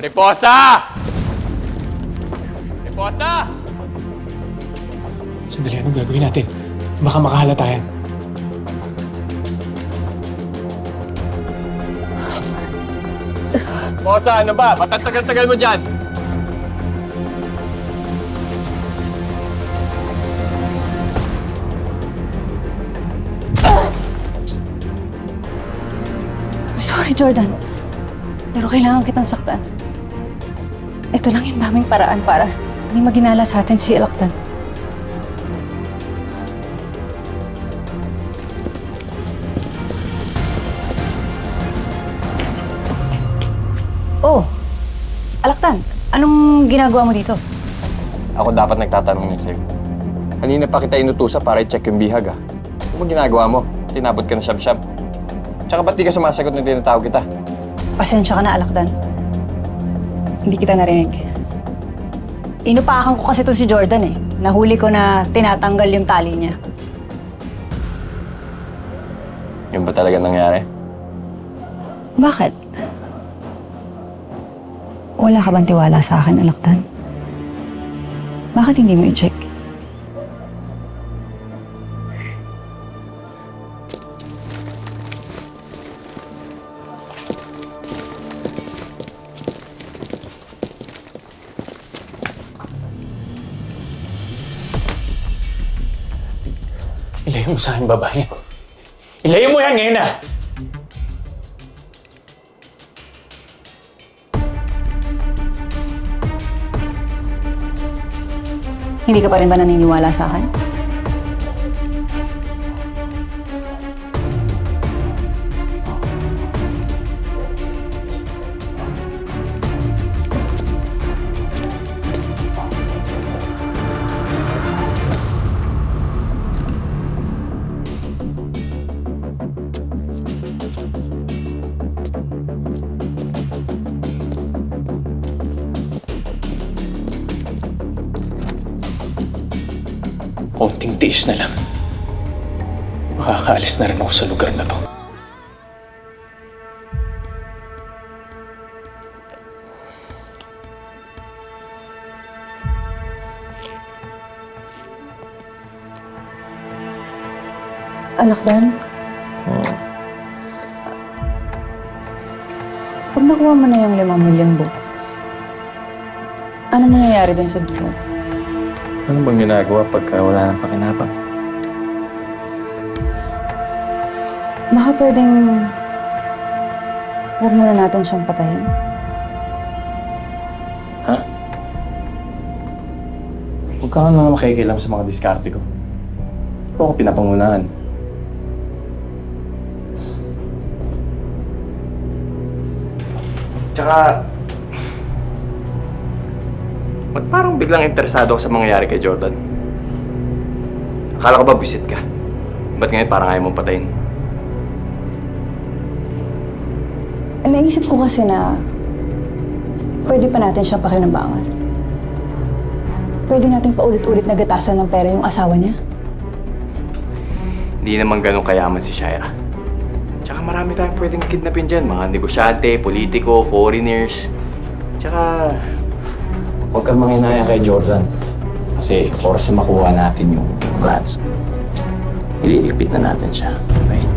Mariposa! Mariposa! Sandali, anong gagawin natin? Baka makahalatayan. Mariposa, ano ba? Ba't ang tagal-tagal mo dyan? Sorry, Jordan. Pero kailangan kitang saktan. Ito lang yung daming paraan para hindi maginala sa atin si Alakdan. Oh, Alakdan, anong ginagawa mo dito? Ako dapat nagtatanong niya sa'yo. Kanina pa kita inutusan para i-check yung bihag, ah. Ano ba ginagawa mo? Tinabot ka na siyam-siyam. Tsaka ba't di ka sumasagot nung tinatawag kita? Pasensya ka na, Alakdan. Hindi kita narinig. Inupakan ko kasi to si Jordan eh. Nahuli ko na tinatanggal yung tali niya. Yun ba talaga nangyari? Bakit? Wala ka bang tiwala sa akin, Alakdan? Bakit hindi mo i-check? Ilayo mo sa akin, babae. Ilayo mo yan ngayon na! Hindi ka pa rin ba naniniwala sa akin? Konting tiis na lang. Makakaalis na rin ako sa lugar na to. Alakdan? Pag nakuha mo na yung 5 milyong bucks, ano nangyayari dun sa bukod? Ano bang ginagawa pagka wala nang pakinabang? Baka pwedeng huwag muna natin siyang patayin. Ha? Huwag ka nga makikialam sa mga diskarte ko. Ito ako pinapangunahan. Tsaka, ba't parang biglang interesado ka sa mangyayari kay Jordan? Akala ko ba visit ka? Ba't ngayon parang ayaw mong patayin? Naisip ko kasi na pwede pa natin siyang pakinabangan. Pwede natin paulit-ulit na gatasan ng pera yung asawa niya. Hindi naman ganun kayaman si Shaira. Tsaka marami tayong pwedeng kidnapin dyan. Mga negosyante, politiko, foreigners. Tsaka, huwag kang manginaya kay Jordan. Kasi oras na makuha natin yung plans, ililigpit na natin siya. Okay?